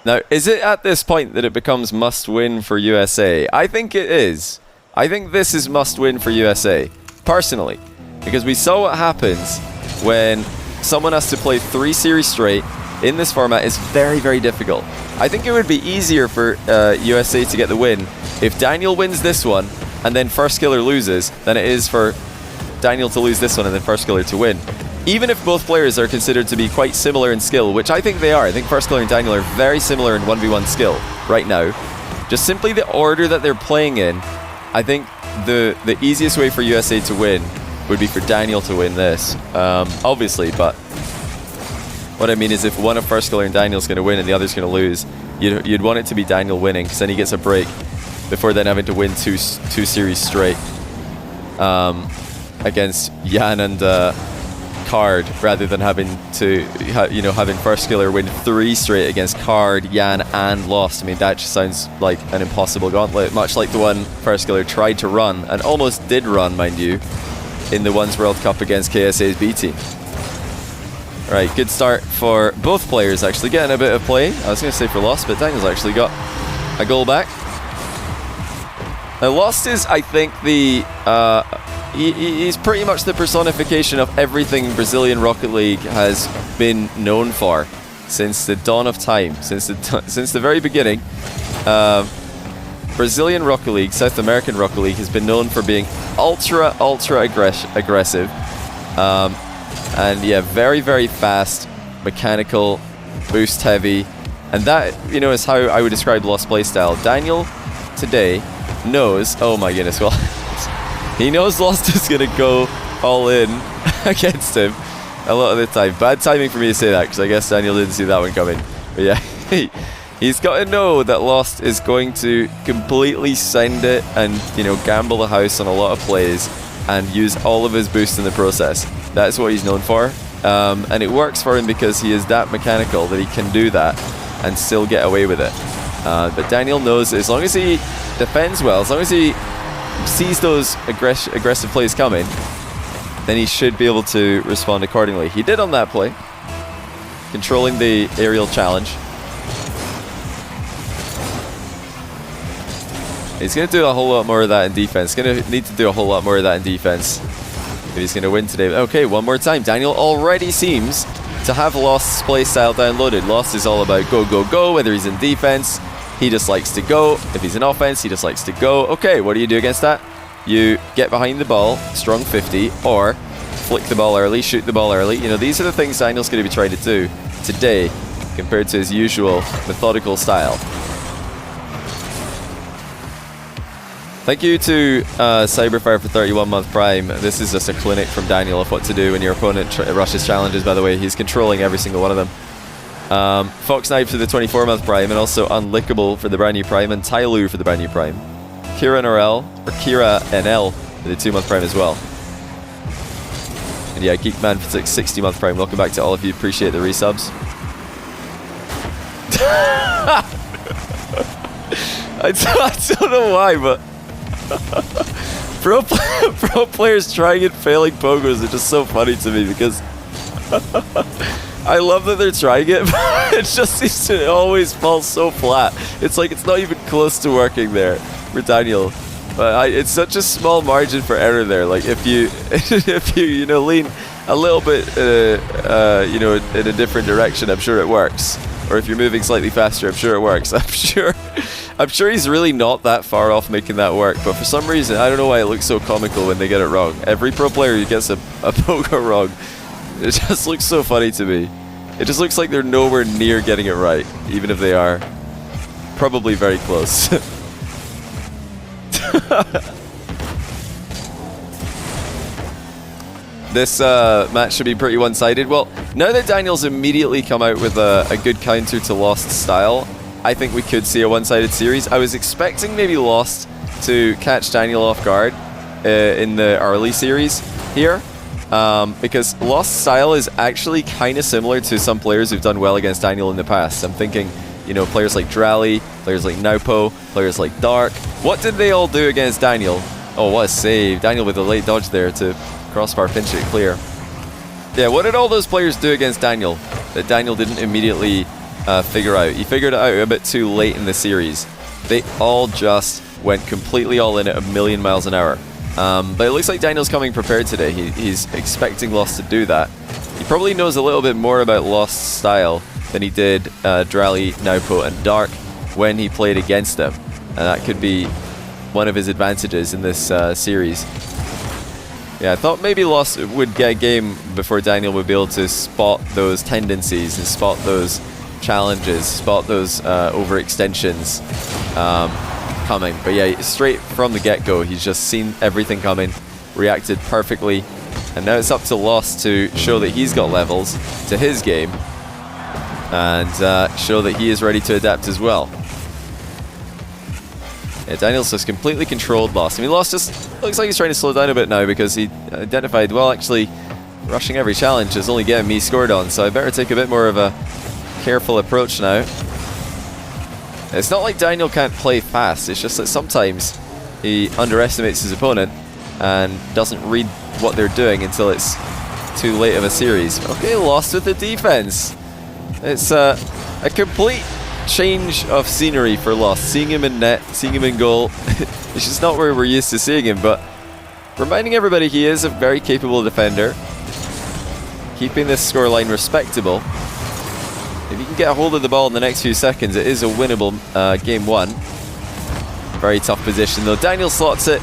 Now, is it at this point that it becomes must-win for USA? I think it is. I think this is must-win for USA, personally. Because we saw what happens when someone has to play 3 series straight in this format. Is very, very difficult. I think it would be easier for USA to get the win if Daniel wins this one and then First Killer loses than it is for Daniel to lose this one and then First Killer to win. Even if both players are considered to be quite similar in skill, which I think they are. I think First Killer and Daniel are very similar in 1v1 skill right now. Just simply the order that they're playing in, I think the easiest way for USA to win would be for Daniel to win this. Obviously, but what I mean is if one of First Killer and Daniel's going to win and the other's going to lose, you'd want it to be Daniel winning, because then he gets a break before then having to win two series straight against Jan and Card, rather than having to having First Killer win 3 straight against Card, Jan and Lostt. I mean, that just sounds like an impossible gauntlet, much like the one First Killer tried to run and almost did run, mind you, in the Ones World Cup against KSA's B team. Right, good start for both players, actually getting a bit of play. I was going to say for Lostt, but Daniel's actually got a goal back. Now Lostt is, I think, the he's pretty much the personification of everything Brazilian Rocket League has been known for since the dawn of time, since the very beginning. Brazilian Rocket League, South American Rocket League, has been known for being ultra aggressive, and yeah, very, very fast, mechanical, boost heavy, and that, is how I would describe Lostt playstyle. Daniel today knows, oh my goodness, well, he knows Lostt is going to go all in against him a lot of the time. Bad timing for me to say that, because I guess Daniel didn't see that one coming. But yeah, he's got to know that Lostt is going to completely send it and, gamble the house on a lot of plays and use all of his boost in the process. That's what he's known for. And it works for him because he is that mechanical that he can do that and still get away with it. But Daniel knows that as long as he defends well, as long as he sees those aggressive plays coming, then he should be able to respond accordingly. He did on that play, controlling the aerial challenge. He's going to do a whole lot more of that in defense. He's going to need to do a whole lot more of that in defense if he's going to win today. Okay, one more time. Daniel already seems to have Lostt's playstyle downloaded. Lostt is all about go, go, go, whether he's in defense. He just likes to go. If he's in offense, he just likes to go. Okay, what do you do against that? You get behind the ball, strong 50, or flick the ball early, shoot the ball early. These are the things Daniel's going to be trying to do today compared to his usual methodical style. Thank you to Cyberfire for 31-month Prime. This is just a clinic from Daniel of what to do when your opponent rushes challenges, by the way. He's controlling every single one of them. Fox Knife for the 24-month Prime, and also Unlickable for the brand new Prime, and Tyloo for the brand new Prime. Kira NL for the 2-month Prime as well. And yeah, Geekman for the 60-month Prime. Welcome back to all of you. Appreciate the resubs. I don't know why, but pro players trying and failing pogos are just so funny to me, because I love that they're trying it, but it just seems to always fall so flat. It's like it's not even close to working there for Daniel. But it's such a small margin for error there. Like if you lean a little bit in a different direction, I'm sure it works. Or if you're moving slightly faster, I'm sure it works. I'm sure he's really not that far off making that work, but for some reason, I don't know why it looks so comical when they get it wrong. Every pro player who gets a pogo wrong, it just looks so funny to me. It just looks like they're nowhere near getting it right, even if they are probably very close. This match should be pretty one-sided. Well, now that Daniel's immediately come out with a good counter to Lostt's style, I think we could see a one-sided series. I was expecting maybe Lostt to catch Daniel off guard in the early series here, because Lostt's style is actually kind of similar to some players who've done well against Daniel in the past. I'm thinking, players like Drally, players like Naupo, players like Dark. What did they all do against Daniel? Oh, what a save. Daniel with a late dodge there to crossbar pinch it clear. Yeah, what did all those players do against Daniel that Daniel didn't immediately figure out. He figured it out a bit too late in the series. They all just went completely all in at 1,000,000 miles an hour. But it looks like Daniel's coming prepared today. He's expecting Lostt to do that. He probably knows a little bit more about Lost's style than he did Drally, Naupo, and Dark when he played against them. And that could be one of his advantages in this series. Yeah, I thought maybe Lostt would get a game before Daniel would be able to spot those tendencies and spot those challenges, spot those overextensions coming. But yeah, straight from the get-go, he's just seen everything coming, reacted perfectly, and now it's up to Lostt to show that he's got levels to his game and show that he is ready to adapt as well. Yeah, Daniel's just completely controlled Lostt. I mean, Lostt just looks like he's trying to slow down a bit now because he identified, well, actually, rushing every challenge is only getting me scored on, so I better take a bit more of a careful approach now. It's not like Daniel can't play fast, it's just that sometimes he underestimates his opponent and doesn't read what they're doing until it's too late of a series. Okay, Lostt with the defense. It's a complete change of scenery for Lostt. Seeing him in net, seeing him in goal. It's just not where we're used to seeing him, but reminding everybody he is a very capable defender. Keeping this scoreline respectable. If you can get a hold of the ball in the next few seconds, it is a winnable game one. Very tough position though. Daniel slots it.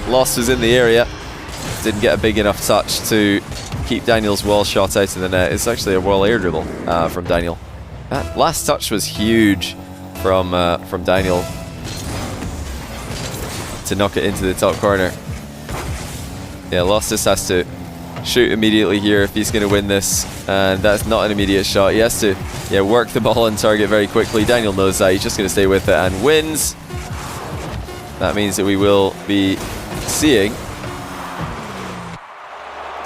Lostt was in the area. Didn't get a big enough touch to keep Daniel's wall shot out of the net. It's actually a wall air dribble from Daniel. That last touch was huge from Daniel to knock it into the top corner. Yeah, Lostt just has to shoot immediately here if he's going to win this, and that's not an immediate shot. He has to work the ball on target very quickly. Daniel knows that. He's just going to stay with it and wins. That means that we will be seeing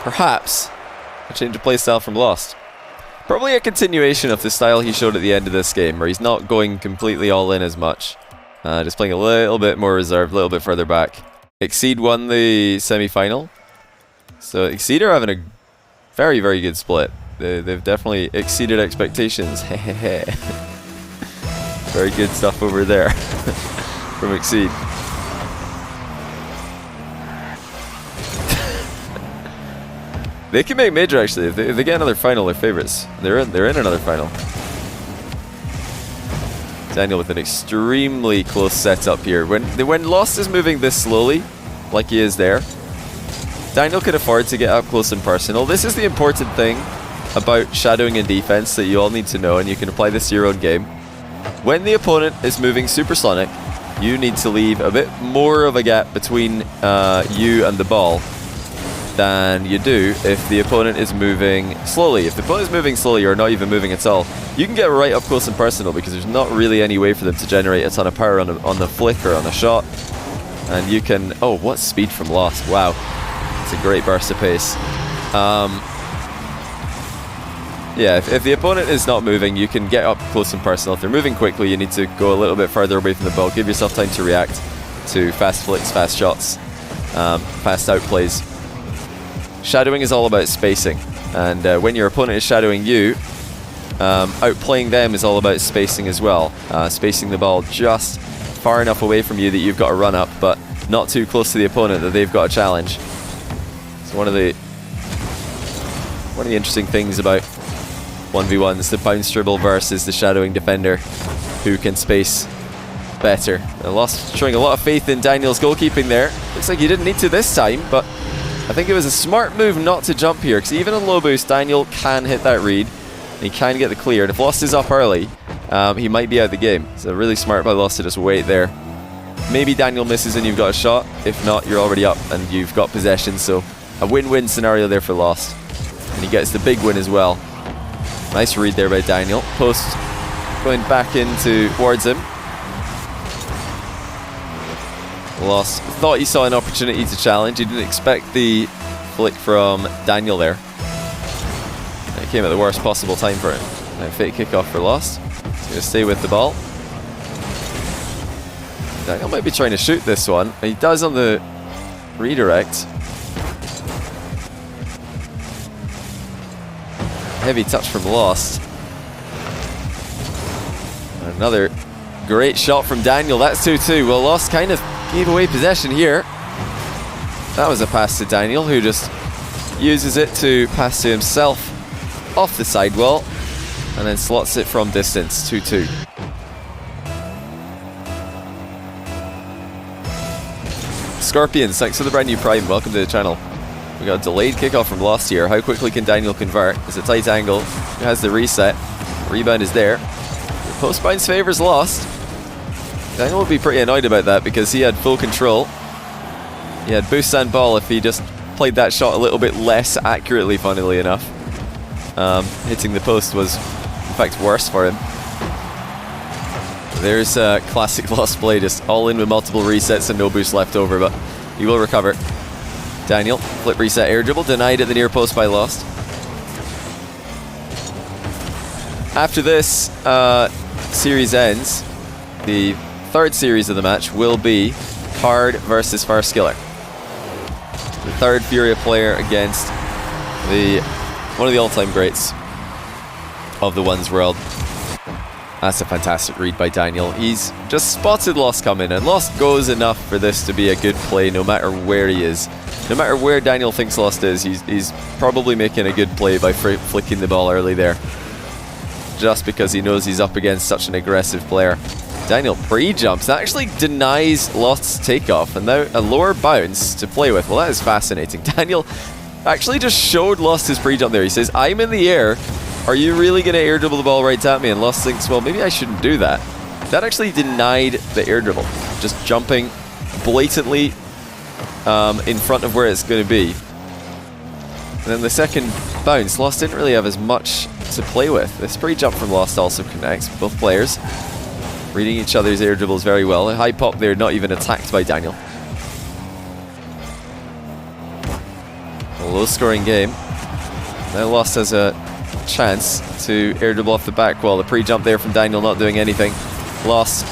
perhaps a change of playstyle from Lostt. Probably a continuation of the style he showed at the end of this game, where he's not going completely all in as much. Just playing a little bit more reserved, a little bit further back. Exceed won the semi-final. So Exceed are having a very, very good split. They've definitely exceeded expectations. Very good stuff over there from Exceed. They can make major actually. If they get another final, they're favorites. They're in another final. Daniel with an extremely close setup here. When Lostt is moving this slowly, like he is there, Daniel can afford to get up close and personal. This is the important thing about shadowing and defense that you all need to know, and you can apply this to your own game. When the opponent is moving supersonic, you need to leave a bit more of a gap between you and the ball than you do if the opponent is moving slowly. If the opponent is moving slowly or not even moving at all, you can get right up close and personal because there's not really any way for them to generate a ton of power on the flick or on a shot. And you can... Oh, what speed from Lostt. Wow. It's a great burst of pace. Yeah, if the opponent is not moving, you can get up close and personal. If they're moving quickly, you need to go a little bit further away from the ball. Give yourself time to react to fast flicks, fast shots, fast outplays. Shadowing is all about spacing, and when your opponent is shadowing you, outplaying them is all about spacing as well. Spacing the ball just far enough away from you that you've got a run up, but not too close to the opponent that they've got a challenge. It's one of the interesting things about 1v1s, the bounce dribble versus the shadowing defender who can space better. Lostt showing a lot of faith in Daniel's goalkeeping there. Looks like he didn't need to this time, but I think it was a smart move not to jump here, because even on low boost, Daniel can hit that read. He can get the clear, and if Lostt is up early, he might be out of the game. So really smart by Lostt to just wait there. Maybe Daniel misses and you've got a shot. If not, you're already up and you've got possession. So a win-win scenario there for Lostt. And he gets the big win as well. Nice read there by Daniel. Post going back towards him. Lostt thought he saw an opportunity to challenge. He didn't expect the flick from Daniel there. And it came at the worst possible time for him. Now fake kickoff for Lostt. He's going to stay with the ball. Daniel might be trying to shoot this one. He does on the redirect. Heavy touch from Lostt. Another great shot from Daniel. That's 2-2. Well, Lostt kind of gave away possession here. That was a pass to Daniel, who just uses it to pass to himself off the sidewall and then slots it from distance. 2-2. Scorpions, thanks for the brand new Prime. Welcome to the channel. We got a delayed kickoff from Lostt here. How quickly can Daniel convert? It's a tight angle. He has the reset. Rebound is there. The post bounce favors Lostt. Daniel would be pretty annoyed about that because he had full control. He had boost and ball if he just played that shot a little bit less accurately, funnily enough. Hitting the post was, in fact, worse for him. There's a classic Lostt play, just all in with multiple resets and no boost left over, but he will recover. Daniel, flip reset air dribble, denied at the near post by Lostt. After this series ends, the third series of the match will be Hard versus Farskiller. The third Furia player against one of the all-time greats of the Ones world. That's a fantastic read by Daniel. He's just spotted Lostt coming, and Lostt goes enough for this to be a good play no matter where he is. No matter where Daniel thinks Lostt is, he's probably making a good play by flicking the ball early there. Just because he knows he's up against such an aggressive player. Daniel pre-jumps. That actually denies Lost's takeoff, and now a lower bounce to play with. Well, that is fascinating. Daniel actually just showed Lostt his pre-jump there. He says, I'm in the air. Are you really going to air dribble the ball right at me? And Lostt thinks, well, maybe I shouldn't do that. That actually denied the air dribble. Just jumping blatantly in front of where it's going to be. And then the second bounce, Lostt didn't really have as much to play with. This pre-jump from Lostt also connects. Both players reading each other's air dribbles very well. A high pop there, not even attacked by Daniel. A low-scoring game. Now Lostt has a chance to air dribble off the back wall. The pre-jump there from Daniel not doing anything. Lostt,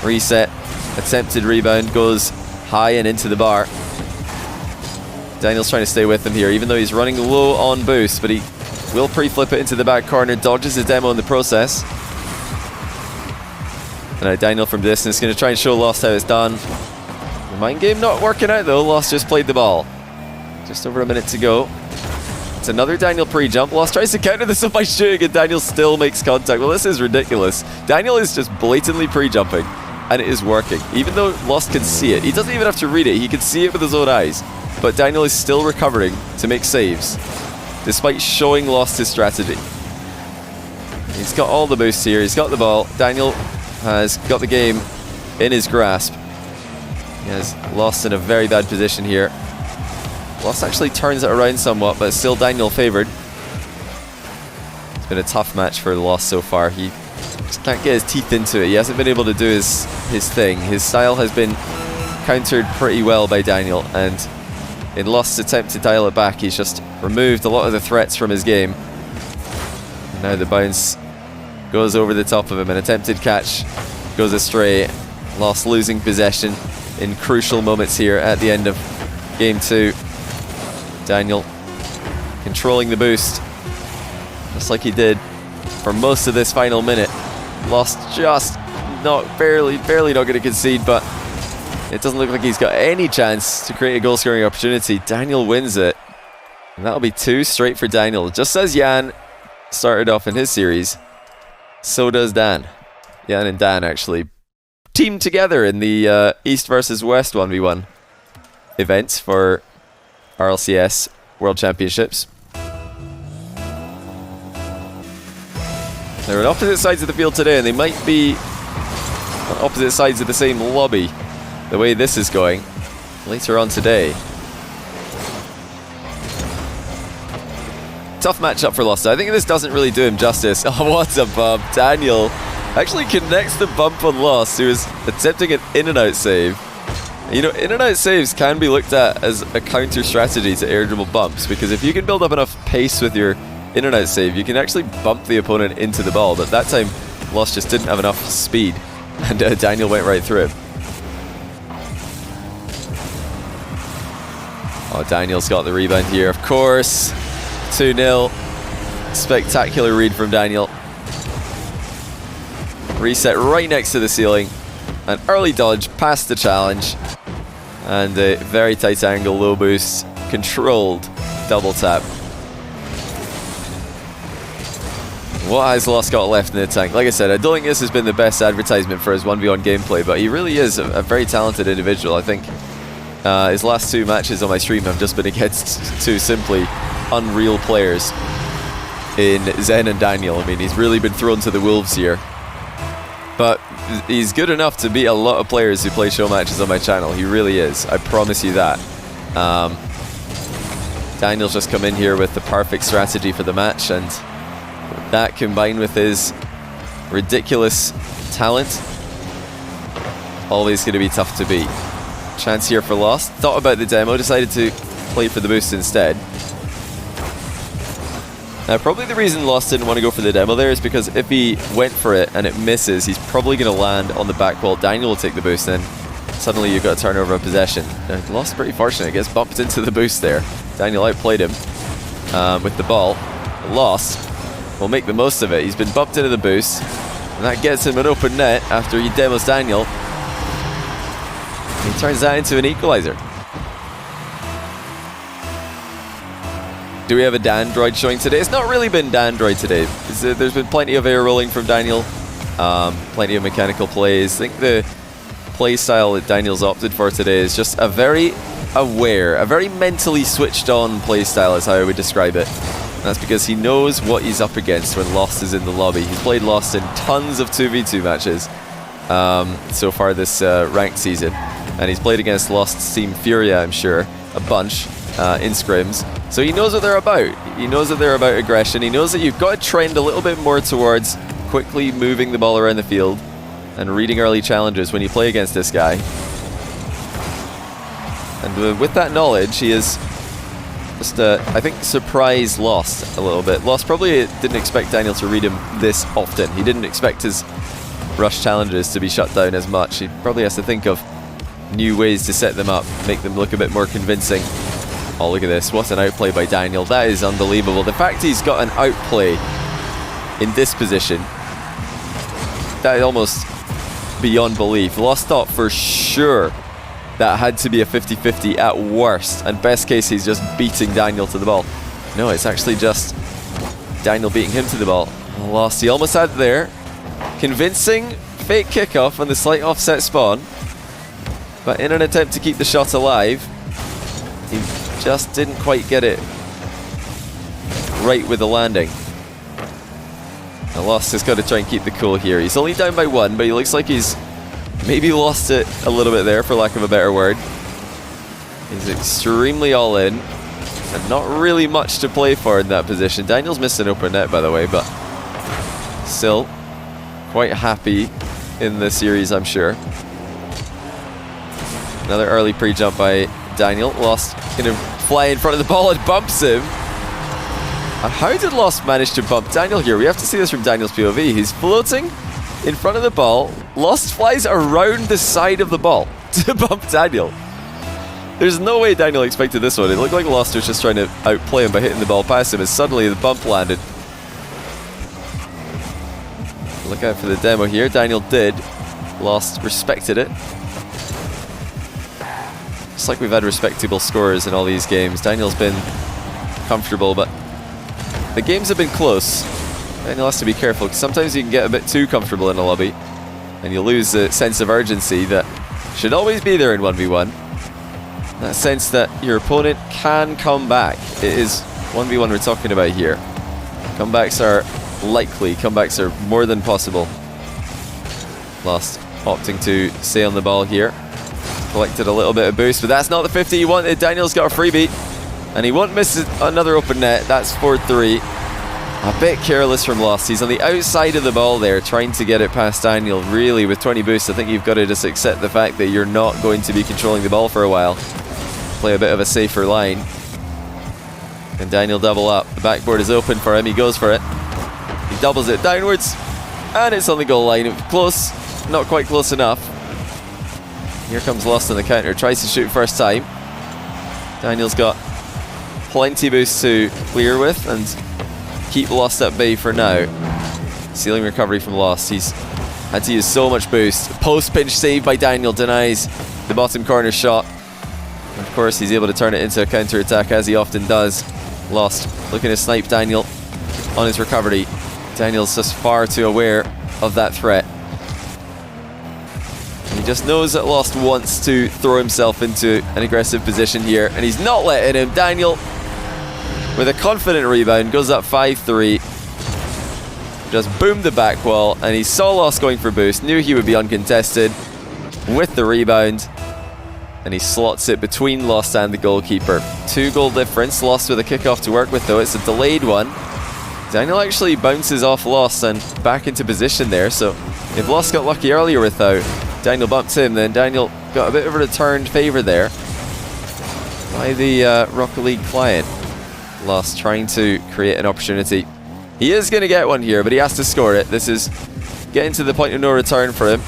reset, attempted rebound, goes high and into the bar. Daniel's trying to stay with him here, even though he's running low on boost, but he will pre-flip it into the back corner, dodges his demo in the process. And now Daniel from distance is going to try and show Lostt how it's done. The mind game not working out though. Lostt just played the ball. Just over a minute to go. It's another Daniel pre-jump. Lostt tries to counter this up by shooting, and Daniel still makes contact. Well, this is ridiculous. Daniel is just blatantly pre-jumping, and it is working. Even though Lostt can see it. He doesn't even have to read it. He can see it with his own eyes. But Daniel is still recovering to make saves, despite showing Lostt his strategy. He's got all the boosts here. He's got the ball. Daniel has got the game in his grasp. He has Lostt in a very bad position here. Lostt actually turns it around somewhat, but it's still Daniel favored. It's been a tough match for Lostt so far. He just can't get his teeth into it. He hasn't been able to do his thing. His style has been countered pretty well by Daniel, and in Lost's attempt to dial it back, he's just removed a lot of the threats from his game. And now the bounce goes over the top of him. An attempted catch goes astray. Lostt losing possession in crucial moments here at the end of game 2. Daniel controlling the boost, just like he did for most of this final minute. Lostt just barely not going to concede, but it doesn't look like he's got any chance to create a goal scoring opportunity. Daniel wins it, and that'll be 2 straight for Daniel. Just as Jan started off in his series, so does Dan. Jan and Dan actually teamed together in the East versus West 1v1 event for RLCS World Championships. They're on opposite sides of the field today, and they might be on opposite sides of the same lobby, the way this is going, later on today. Tough matchup for Lostt. I think this doesn't really do him justice. Oh, what a bump. Daniel actually connects the bump on Lostt, who is attempting an in-and-out save. You know, in-and-out saves can be looked at as a counter strategy to air dribble bumps, because if you can build up enough pace with your in-and-out save, you can actually bump the opponent into the ball. But that time, Lostt just didn't have enough speed, and Daniel went right through him. Oh, Daniel's got the rebound here, of course. 2-0. Spectacular read from Daniel. Reset right next to the ceiling. An early dodge past the challenge. And a very tight angle, low boost, controlled double tap. What has Lostt got left in the tank? Like I said, I don't think this has been the best advertisement for his 1v1 gameplay, but he really is a very talented individual. I think his last 2 matches on my stream have just been against 2 simply unreal players in Zen and Daniel. I mean, he's really been thrown to the wolves here. But he's good enough to beat a lot of players who play show matches on my channel. He really is. I promise you that. Daniel's just come in here with the perfect strategy for the match, and that combined with his ridiculous talent, always going to be tough to beat. Chance here for Lostt. Thought about the demo, decided to play for the boost instead. Now, probably the reason Lostt didn't want to go for the demo there is because if he went for it and it misses, he's probably going to land on the back wall. Daniel will take the boost, then suddenly you've got a turnover of possession. Now, Lostt pretty fortunate, gets bumped into the boost there. Daniel outplayed him with the ball. Lostt will make the most of it. He's been bumped into the boost, and that gets him an open net after he demos Daniel. He turns that into an equalizer. Do we have a Dandroid showing today? It's not really been Dandroid today. There's been plenty of air rolling from Daniel, plenty of mechanical plays. I think the play style that Daniel's opted for today is just a very aware, a very mentally switched on play style is how I would describe it. And that's because he knows what he's up against when Lostt is in the lobby. He's played Lostt in tons of 2v2 matches so far this ranked season. And he's played against Lost's team Furia, I'm sure, a bunch in scrims. So he knows what they're about. He knows that they're about aggression. He knows that you've got to trend a little bit more towards quickly moving the ball around the field and reading early challenges when you play against this guy. And with that knowledge, he is just, I think, surprised Lostt a little bit. Lostt probably didn't expect Daniel to read him this often. He didn't expect his rush challenges to be shut down as much. He probably has to think of new ways to set them up, make them look a bit more convincing. Oh, look at this. What an outplay by Daniel. That is unbelievable. The fact he's got an outplay in this position, that is almost beyond belief. Lostt thought for sure that had to be a 50-50 at worst, and best case he's just beating Daniel to the ball. No, it's actually just Daniel beating him to the ball. Lostt, he almost had there. Convincing fake kickoff on the slight offset spawn, but in an attempt to keep the shot alive, he just didn't quite get it right with the landing. And Lostt has got to try and keep the cool here. He's only down by 1, but he looks like he's maybe lost it a little bit there, for lack of a better word. He's extremely all in, and not really much to play for in that position. Daniel's missed an open net, by the way, but still quite happy in the series, I'm sure. Another early pre-jump by Daniel. Lostt going to fly in front of the ball and bumps him. How did Lostt manage to bump Daniel here? We have to see this from Daniel's POV. He's floating in front of the ball. Lostt flies around the side of the ball to bump Daniel. There's no way Daniel expected this one. It looked like Lostt was just trying to outplay him by hitting the ball past him, and suddenly the bump landed. Look out for the demo here. Daniel did. Lostt respected it. It's like we've had respectable scorers in all these games. Daniel's been comfortable, but the games have been close. Daniel has to be careful, because sometimes you can get a bit too comfortable in a lobby, and you lose the sense of urgency that should always be there in 1v1. That sense that your opponent can come back. It is 1v1 we're talking about here. Comebacks are likely. Comebacks are more than possible. Lostt opting to stay on the ball here. Collected a little bit of boost, but that's not the 50 he wanted. Daniel's got a freebie, and he won't miss another open net. That's 4-3. A bit careless from Lostt. He's on the outside of the ball there, trying to get it past Daniel. Really, with 20 boosts, I think you've got to just accept the fact that you're not going to be controlling the ball for a while. Play a bit of a safer line. And Daniel double up. The backboard is open for him. He goes for it. He doubles it downwards, and it's on the goal line. Close, not quite close enough. Here comes Lostt on the counter. Tries to shoot first time. Daniel's got plenty boosts to clear with and keep Lostt at bay for now. Ceiling recovery from Lostt. He's Had to use so much boost. Post pinch save by Daniel, denies the bottom corner shot. Of course, he's able to turn it into a counter attack, as he often does. Lostt looking to snipe Daniel on his recovery. Daniel's just far too aware of that threat. He just knows that Lostt wants to throw himself into an aggressive position here, and he's not letting him. Daniel, with a confident rebound, goes up 5-3. Just boomed the back wall, and he saw Lostt going for boost, knew he would be uncontested with the rebound, and he slots it between Lostt and the goalkeeper. 2-goal difference. Lostt with a kickoff to work with, though. It's a delayed one. Daniel actually bounces off Lostt and back into position there, so if Lostt got lucky earlier without Daniel bumped him, then Daniel got a bit of a returned favour there by the Rocket League client. Lostt trying to create an opportunity. He is going to get one here, but he has to score it. This is getting to the point of no return for him.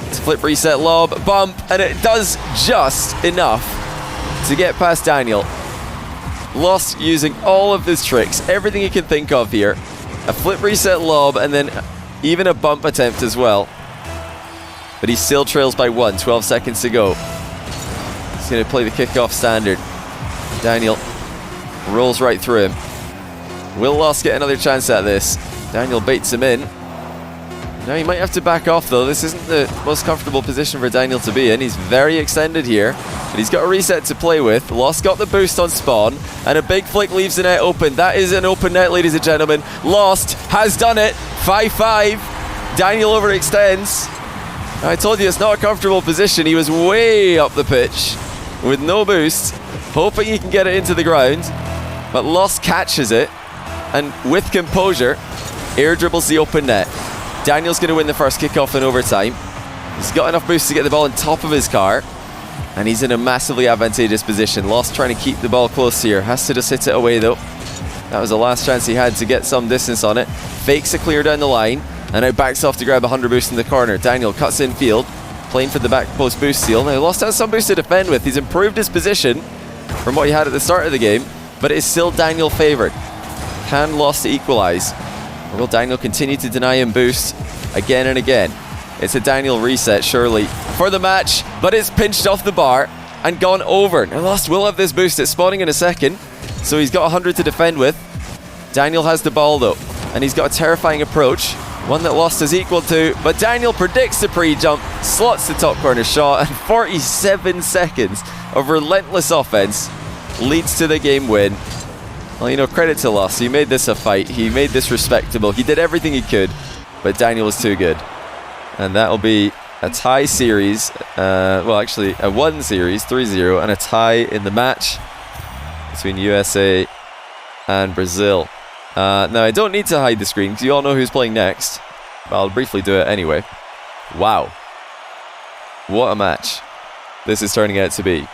It's a flip, reset, lob, bump, and it does just enough to get past Daniel. Lostt using all of his tricks, everything he can think of here. A flip, reset, lob, and then even a bump attempt as well. But he still trails by 1, 12 seconds to go. He's going to play the kickoff standard. Daniel rolls right through him. Will Lostt get another chance at this? Daniel baits him in. Now he might have to back off, though. This isn't the most comfortable position for Daniel to be in. He's very extended here, but he's got a reset to play with. Lostt got the boost on spawn, and a big flick leaves the net open. That is an open net, ladies and gentlemen. Lostt has done it. 5-5. Daniel overextends. I told you it's not a comfortable position. He was way up the pitch with no boost, hoping he can get it into the ground, but Lostt catches it, and with composure, air dribbles the open net. Daniel's going to win the first kickoff in overtime. He's got enough boost to get the ball on top of his car, and he's in a massively advantageous position. Lostt trying to keep the ball close here. Has to just hit it away, though. That was the last chance he had to get some distance on it. Fakes a clear down the line, and now backs off to grab 100 boost in the corner. Daniel cuts in field, playing for the back post boost steal. Now Lostt has some boost to defend with. He's improved his position from what he had at the start of the game, but it is still Daniel favoured. Can Lostt equalise? Or will Daniel continue to deny him boost again and again? It's a Daniel reset, surely, for the match, but it's pinched off the bar and gone over. Now Lostt will have this boost. It's spawning in a second, so he's got 100 to defend with. Daniel has the ball, though, and he's got a terrifying approach. One that Lostt is equal to, but Daniel predicts the pre-jump, slots the top corner shot, and 47 seconds of relentless offense leads to the game win. Well, you know, credit to Lostt. He made this a fight. He made this respectable. He did everything he could, but Daniel was too good. And that'll be a tie series, well, actually, a 1 series, 3-0, and a tie in the match between USA and Brazil. Now, I don't need to hide the screen because you all know who's playing next, but I'll briefly do it anyway. Wow. What a match this is turning out to be.